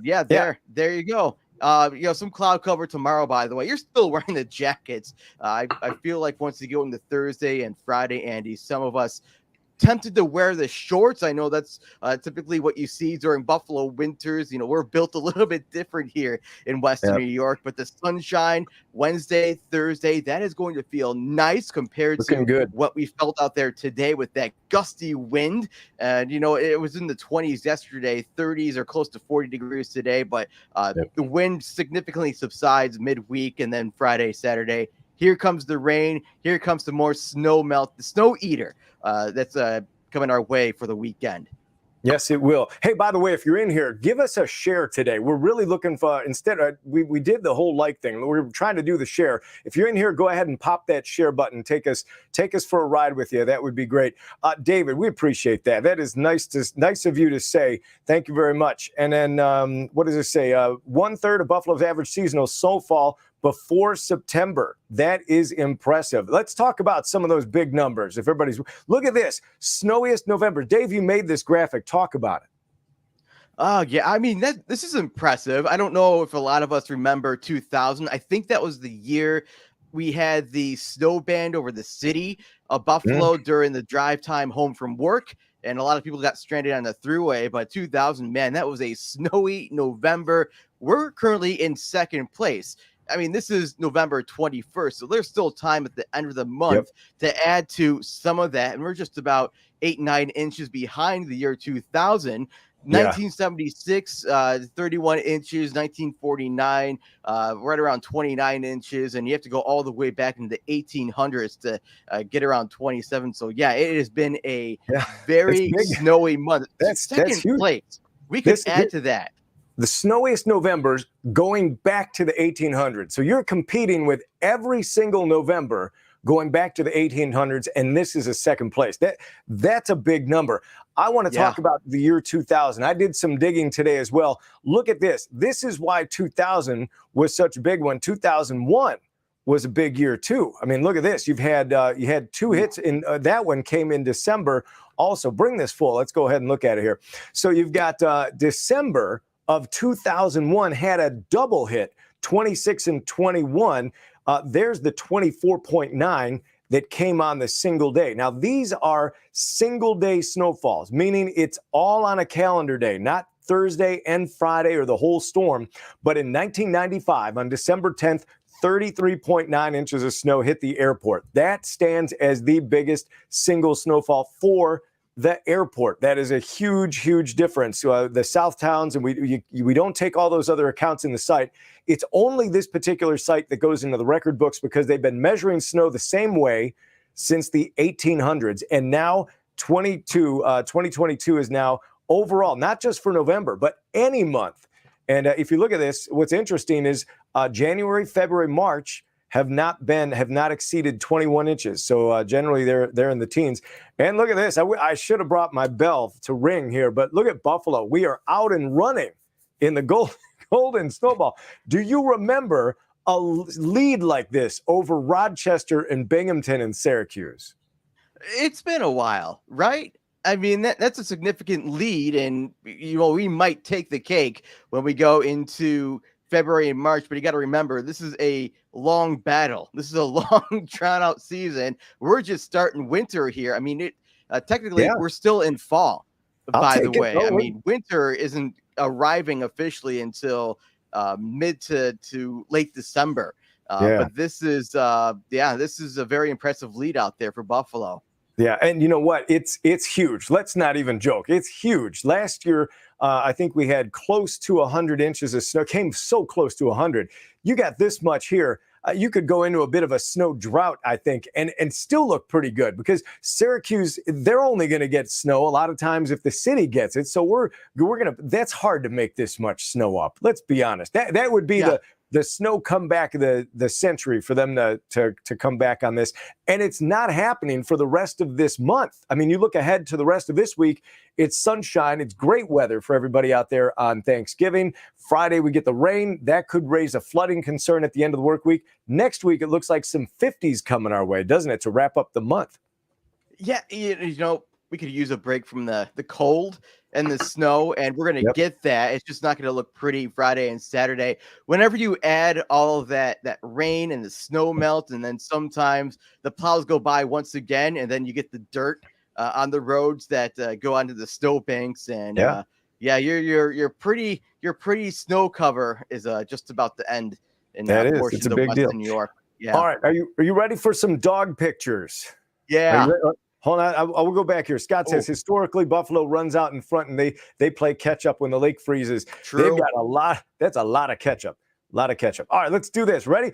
Yeah, Yeah. there you go. Some cloud cover tomorrow, by the way. You're still wearing the jackets. I feel like once you go into Thursday and Friday, Andy, some of us tempted to wear the shorts. I know that's typically what you see during Buffalo winters. We're built a little bit different here in Western Yeah. New York, but the sunshine Wednesday, Thursday, that is going to feel nice compared Looking to good. what we felt out there today with that gusty wind. And, it was in the 20s yesterday, 30s or close to 40 degrees today, but Yep. the wind significantly subsides midweek, and then Friday, Saturday, here comes the rain. Here comes the more snow melt, the snow eater that's coming our way for the weekend. Yes, it will. Hey, by the way, if you're in here, give us a share today. We're really looking for, instead, we did the whole like thing. We're trying to do the share. If you're in here, go ahead and pop that share button. Take us for a ride with you. That would be great. David, we appreciate that. That is nice of you to say. Thank you very much. And then what does it say? 1/3 of Buffalo's average seasonal snowfall before September. That is impressive. Let's talk about some of those big numbers. If everybody's, look at this, snowiest November. Dave, you made this graphic. Talk about it. Oh, yeah. I mean, this is impressive. I don't know if a lot of us remember 2000. I think that was the year we had the snow band over the city of Buffalo during the drive time home from work. And a lot of people got stranded on the thruway. But 2000, man, that was a snowy November. We're currently in second place. I mean, this is November 21st, so there's still time at the end of the month to add to some of that. And we're just about 8-9 inches behind the year 2000. 1976, 31 inches, 1949, right around 29 inches. And you have to go all the way back into the 1800s to get around 27. So, yeah, it has been a very snowy month. That's second huge. place. We could add to that. The snowiest Novembers going back to the 1800s. So you're competing with every single November going back to the 1800s, and this is a second place. That's a big number. I want to talk about the year 2000. I did some digging today as well. Look at this. This is why 2000 was such a big one. 2001 was a big year too. I mean, look at this. You had two hits in that one came in December. Also, bring this full. Let's go ahead and look at it here. So you've got December of 2001 had a double hit, 26 and 21. There's the 24.9 that came on the single day. Now, these are single day snowfalls, meaning it's all on a calendar day, not Thursday and Friday or the whole storm. But in 1995, on December 10th, 33.9 inches of snow hit the airport. That stands as the biggest single snowfall for the airport. That is a huge, huge difference. The South Towns, and we don't take all those other accounts in the site. It's only this particular site that goes into the record books because they've been measuring snow the same way since the 1800s. And now 2022 is now overall, not just for November, but any month. And if you look at this, what's interesting is January, February, March have not exceeded 21 inches. So generally they're in the teens. And look at this. I should have brought my bell to ring here, but look at Buffalo. We are out and running in the golden snowball. Do you remember a lead like this over Rochester and Binghamton and Syracuse? It's been a while, right? I mean, that's a significant lead, and we might take the cake when we go into February and March, but you got to remember, this is a long battle. This is a long, drawn-out season. We're just starting winter here. I mean, technically, we're still in fall, by the way. I mean, winter isn't arriving officially until mid to late December. But this is a very impressive lead out there for Buffalo. Yeah, and you know what? It's huge. Let's not even joke. It's huge. Last year, I think we had close to 100 inches of snow. Came so close to 100. You got this much here. You could go into a bit of a snow drought, I think, and still look pretty good because Syracuse, they're only going to get snow a lot of times if the city gets it. So we're going to. That's hard to make this much snow up. Let's be honest. That would be the snow comeback of the century for them to come back on this. And it's not happening for the rest of this month. I mean, you look ahead to the rest of this week, it's sunshine. It's great weather for everybody out there on Thanksgiving. Friday, we get the rain. That could raise a flooding concern at the end of the work week. Next week, it looks like some 50s coming our way, doesn't it, to wrap up the month? Yeah, we could use a break from the cold and the snow, and we're gonna Yep. get that. It's just not gonna look pretty Friday and Saturday. Whenever you add all of that rain and the snow melt, and then sometimes the plows go by once again, and then you get the dirt on the roads that go onto the snow banks, and Yeah. yeah, your pretty snow cover is just about to end in That is. It's portions a of big deal. Western New York. Yeah. All right. Are you ready for some dog pictures? Are Yeah. you ready? Hold on. I will go back here. Scott says historically Buffalo runs out in front and they play catch up when the lake freezes. True. They've got a lot. That's a lot of catch up. A lot of catch up. All right, let's do this. Ready?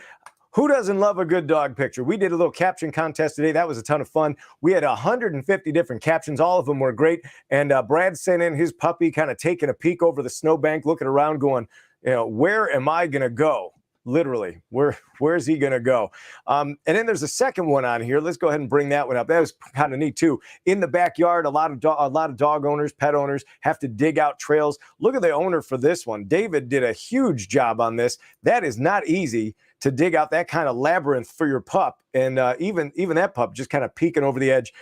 Who doesn't love a good dog picture? We did a little caption contest today. That was a ton of fun. We had 150 different captions. All of them were great. And Brad sent in his puppy kind of taking a peek over the snowbank, looking around going, where am I going to go? Literally, where's he going to go? And then there's a second one on here. Let's go ahead and bring that one up. That was kind of neat, too. In the backyard, a lot of dog owners, pet owners have to dig out trails. Look at the owner for this one. David did a huge job on this. That is not easy to dig out that kind of labyrinth for your pup. And even that pup just kind of peeking over the edge,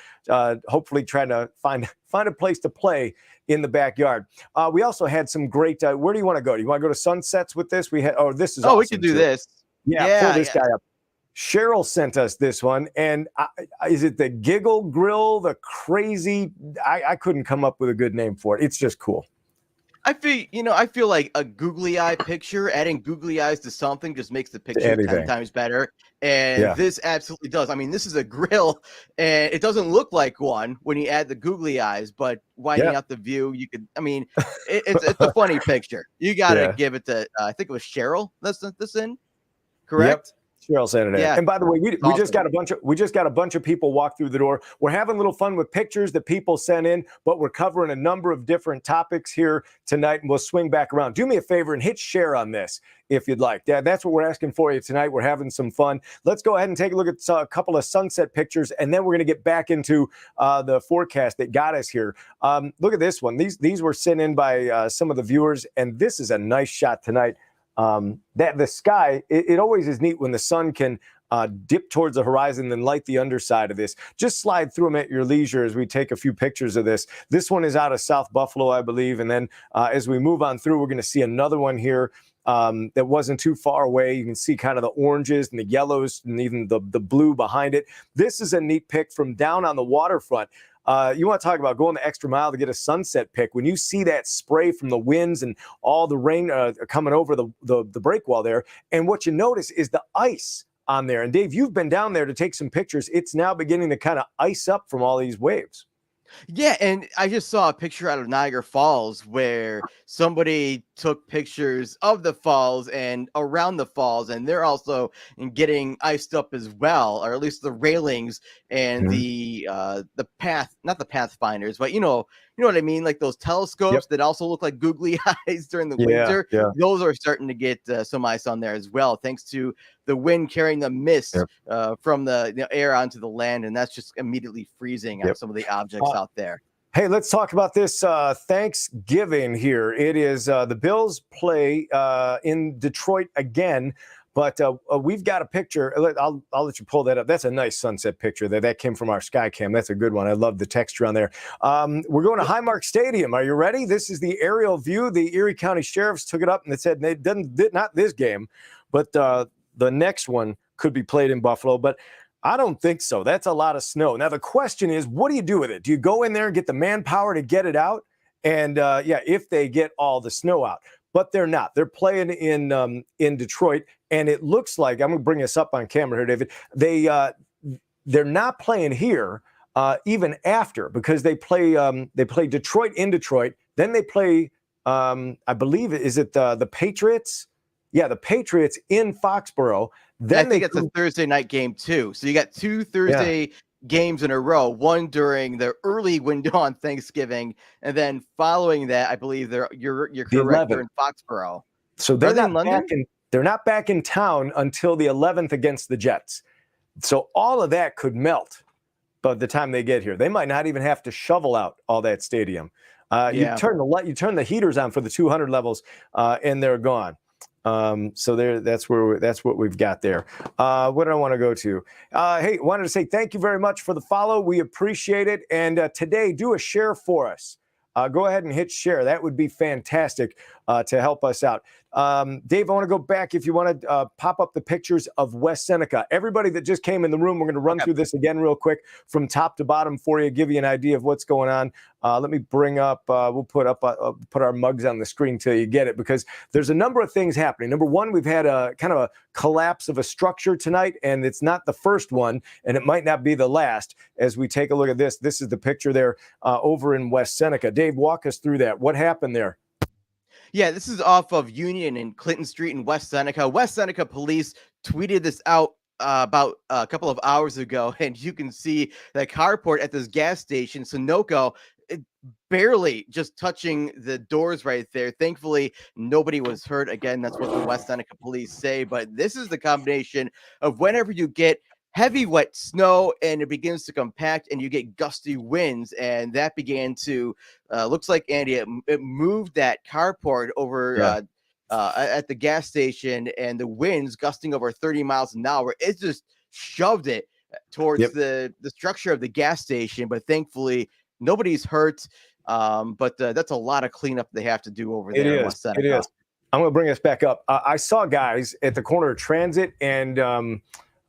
hopefully trying to find a place to play in the backyard. We also had some great, where do you want to go? Do you want to go to sunsets with this? We had, this is awesome. We could do too. this. Yeah, pull this guy up. Cheryl sent us this one. And is it the Giggle Grill, the crazy? I couldn't come up with a good name for it. It's just cool. I feel like a googly eye picture, adding googly eyes to something just makes the picture 10 times better. And this absolutely does. I mean, this is a grill, and it doesn't look like one when you add the googly eyes, but widening out the view, you could. I mean, it's a funny picture. You got to give it to. I think it was Cheryl. That's this in, correct? Yep. Cheryl sent it in. Yeah. And by the way, we just got a bunch of people walk through the door. We're having a little fun with pictures that people sent in, but we're covering a number of different topics here tonight, and we'll swing back around. Do me a favor and hit share on this if you'd like. That's what we're asking for you tonight. We're having some fun. Let's go ahead and take a look at a couple of sunset pictures, and then we're going to get back into the forecast that got us here. Look at this one. These were sent in by some of the viewers, and this is a nice shot tonight. That the sky, it always is neat when the sun can dip towards the horizon and light the underside of this. Just slide through them at your leisure as we take a few pictures of this. This one is out of South Buffalo, I believe. And then as we move on through, we're going to see another one here that wasn't too far away. You can see kind of the oranges and the yellows and even the blue behind it. This is a neat pic from down on the waterfront. You want to talk about going the extra mile to get a sunset pic. When you see that spray from the winds and all the rain coming over the break wall there, and what you notice is the ice on there. And Dave, you've been down there to take some pictures. It's now beginning to kind of ice up from all these waves. Yeah, and I just saw a picture out of Niagara Falls where somebody took pictures of the falls and around the falls, and they're also getting iced up as well, or at least the railings and the path, not the pathfinders, but you know what I mean, like those telescopes that also look like googly eyes during the winter. Yeah. Those are starting to get some ice on there as well, thanks to the wind carrying the mist from the air onto the land, and that's just immediately freezing on some of the objects out there. Hey, let's talk about this Thanksgiving here. It is the Bills play in Detroit again, but we've got a picture. I'll let you pull that up. That's a nice sunset picture there. That came from our Skycam. That's a good one. I love the texture on there. We're going to Highmark Stadium. Are you ready? This is the aerial view. The Erie County Sheriffs took it up and they said they did not this game, but the next one could be played in Buffalo. But I don't think so. That's a lot of snow. Now, the question is, what do you do with it? Do you go in there and get the manpower to get it out? And, if they get all the snow out. But they're not. They're playing in Detroit, and it looks like, I'm going to bring this up on camera here, David, they're not playing here even after, because they play Detroit in Detroit. Then they play, I believe, is it the Patriots? Yeah, the Patriots in Foxborough. Then I think it's a Thursday night game too. So you got two Thursday games in a row, one during the early window on Thanksgiving, and then following that, I believe you're correct, they're in Foxborough. So they're not back in town until the 11th against the Jets. So all of that could melt by the time they get here. They might not even have to shovel out all that stadium. You turn the heaters on for the 200 levels, and they're gone. So that's what we've got there. What do I want to go to? Hey, wanted to say thank you very much for the follow. We appreciate it. And today, do a share for us. Go ahead and hit share. That would be fantastic to help us out. Dave, I want to go back. If you want to pop up the pictures of West Seneca. Everybody that just came in the room, we're going to run through this again real quick from top to bottom for you, give you an idea of what's going on. Let me bring up, we'll put our mugs on the screen till you get it, because there's a number of things happening. Number one, we've had a kind of a collapse of a structure tonight, and it's not the first one, and it might not be the last. As we take a look at this, this is the picture there over in West Seneca. Dave, walk us through that. What happened there? Yeah, this is off of Union and Clinton Street in West Seneca. West Seneca police tweeted this out about a couple of hours ago, and you can see the carport at this gas station, Sunoco, barely just touching the doors right there. Thankfully, nobody was hurt. Again, that's what the West Seneca police say. But this is the combination of whenever you get heavy wet snow and it begins to compact and you get gusty winds, and that began to looks like, Andy, it moved that carport over at the gas station, and the winds gusting over 30 miles an hour, it just shoved it towards the structure of the gas station. But thankfully nobody's hurt. But that's a lot of cleanup they have to do over there in West Seneca. It is. I'm going to bring us back up. I saw guys at the corner of Transit and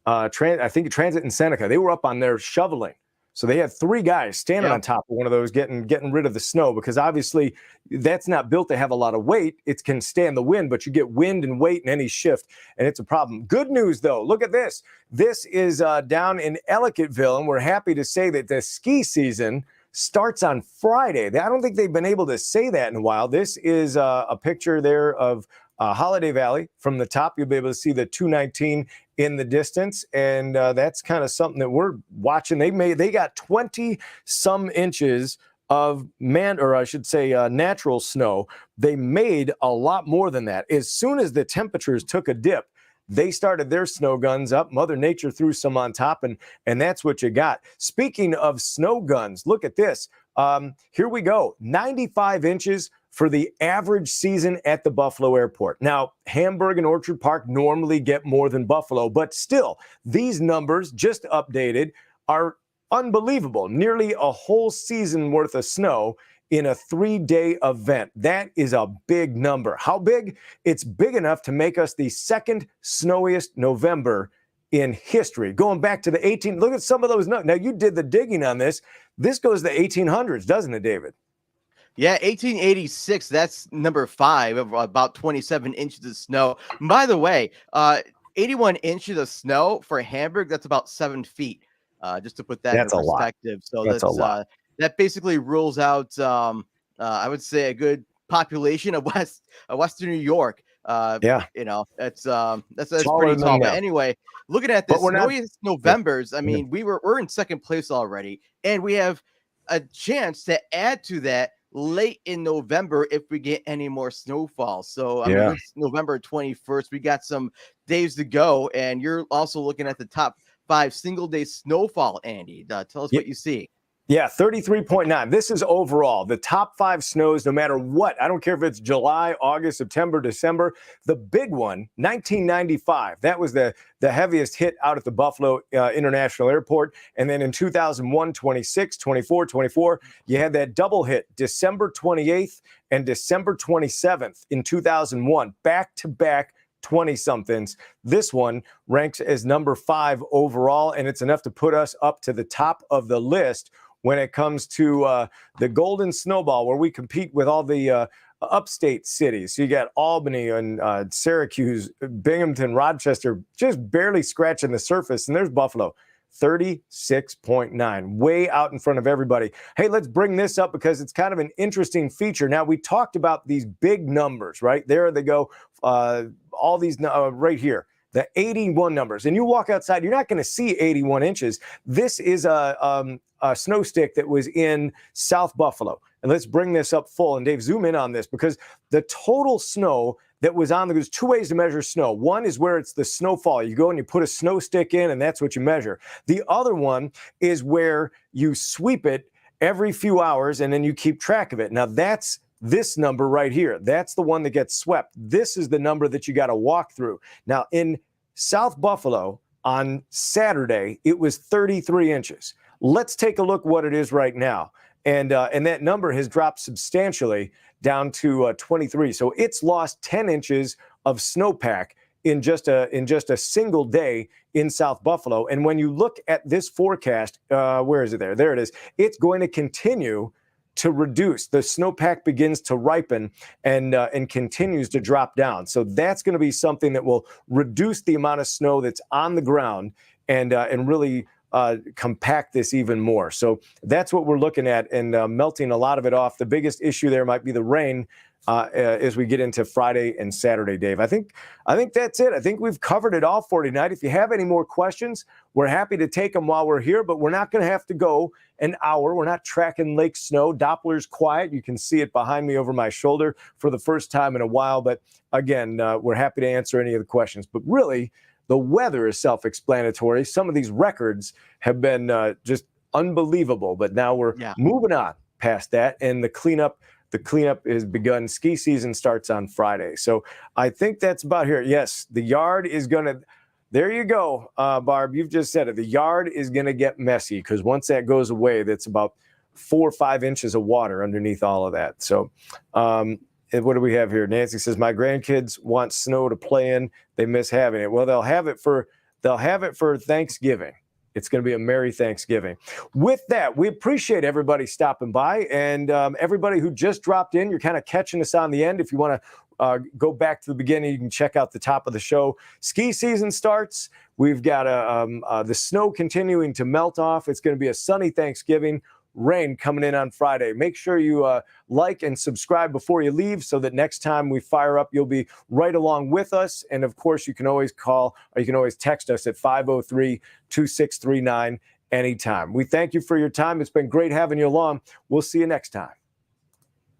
I think Transit and Seneca. They were up on there shoveling. So they had three guys standing on top of one of those, getting rid of the snow, because obviously that's not built to have a lot of weight. It can stand the wind, but you get wind and weight in any shift, and it's a problem. Good news, though. Look at this. This is down in Ellicottville, and we're happy to say that the ski season starts on Friday. I don't think they've been able to say that in a while. This is a picture there of Holiday Valley. From the top, you'll be able to see the 219 in the distance, and that's kind of something that we're watching. They got 20 some inches of natural snow. They made a lot more than that. As soon as the temperatures took a dip, they started their snow guns up. Mother Nature threw some on top, and that's what you got. Speaking of snow guns, look at this. Here we go. 95 inches for the average season at the Buffalo Airport. Now, Hamburg and Orchard Park normally get more than Buffalo, but still, these numbers, just updated, are unbelievable. Nearly a whole season worth of snow in a 3-day event. That is a big number. How big? It's big enough to make us the second snowiest November in history. Going back to the 18, look at some of those. Now, you did the digging on this. This goes to the 1800s, doesn't it, David? Yeah, 1886, that's number 5, of about 27 inches of snow. And by the way, 81 inches of snow for Hamburg, that's about 7 feet, just to put that in perspective. So that's a lot. That basically rules out, I would say, a good population of Western New York. You know, that's pretty tall. But anyway, looking at this snowiest Novembers, I mean, we're in second place already, and we have a chance to add to that late in November if we get any more snowfall. So I mean, it's November 21st. We got some days to go, and you're also looking at the top 5 single day snowfall. Andy, tell us what you see. Yeah, 33.9. This is overall the top 5 snows, no matter what. I don't care if it's July, August, September, December. The big one, 1995. That was the heaviest hit out at the Buffalo International Airport. And then in 2001, 26, 24, 24, you had that double hit, December 28th and December 27th in 2001, back-to-back 20-somethings. This one ranks as number 5 overall, and it's enough to put us up to the top of the list when it comes to the Golden Snowball, where we compete with all the upstate cities. So you got Albany and Syracuse, Binghamton, Rochester, just barely scratching the surface. And there's Buffalo, 36.9, way out in front of everybody. Hey, let's bring this up because it's kind of an interesting feature. Now, we talked about these big numbers, right? There they go, all these right here. The 81 numbers. And you walk outside, you're not going to see 81 inches. This is a snow stick that was in South Buffalo. And let's bring this up full. And Dave, zoom in on this, because the total snow that was on, there's 2 ways to measure snow. One is where it's the snowfall. You go and you put a snow stick in, and that's what you measure. The other one is where you sweep it every few hours, and then you keep track of it. Now, that's this number right here. That's the one that gets swept. This is the number that you got to walk through. Now, in South Buffalo on Saturday, it was 33 inches. Let's take a look what it is right now. And that number has dropped substantially down to 23. So it's lost 10 inches of snowpack in just a single day in South Buffalo. And when you look at this forecast, where is it there? There it is. It's going to continue to reduce. The snowpack begins to ripen and continues to drop down. So that's going to be something that will reduce the amount of snow that's on the ground and really compact this even more. So that's what we're looking at, and melting a lot of it off. The biggest issue there might be the rain as we get into Friday and Saturday, Dave. I think that's it. I think we've covered it all for tonight. If you have any more questions, we're happy to take them while we're here, but we're not going to have to go an hour. We're not tracking lake snow. Doppler's quiet. You can see it behind me over my shoulder for the first time in a while. But again, we're happy to answer any of the questions. But really, the weather is self-explanatory. Some of these records have been just unbelievable, but now we're moving on past that, and the cleanup has begun. Ski season starts on Friday. So I think that's about here. Yes, the yard is going to, there you go, Barb, you've just said it. The yard is going to get messy because once that goes away, that's about 4 or 5 inches of water underneath all of that. So and what do we have here? Nancy says, my grandkids want snow to play in. They miss having it. Well, they'll have it for Thanksgiving. It's going to be a Merry Thanksgiving. With that, we appreciate everybody stopping by, and everybody who just dropped in. You're kind of catching us on the end. If you want to go back to the beginning, you can check out the top of the show. Ski season starts. We've got the snow continuing to melt off. It's going to be a sunny Thanksgiving. Rain coming in on Friday. Make sure you like and subscribe before you leave so that next time we fire up, you'll be right along with us. And of course, you can always call or you can always text us at 503-2639 anytime. We thank you for your time. It's been great having you along. We'll see you next time.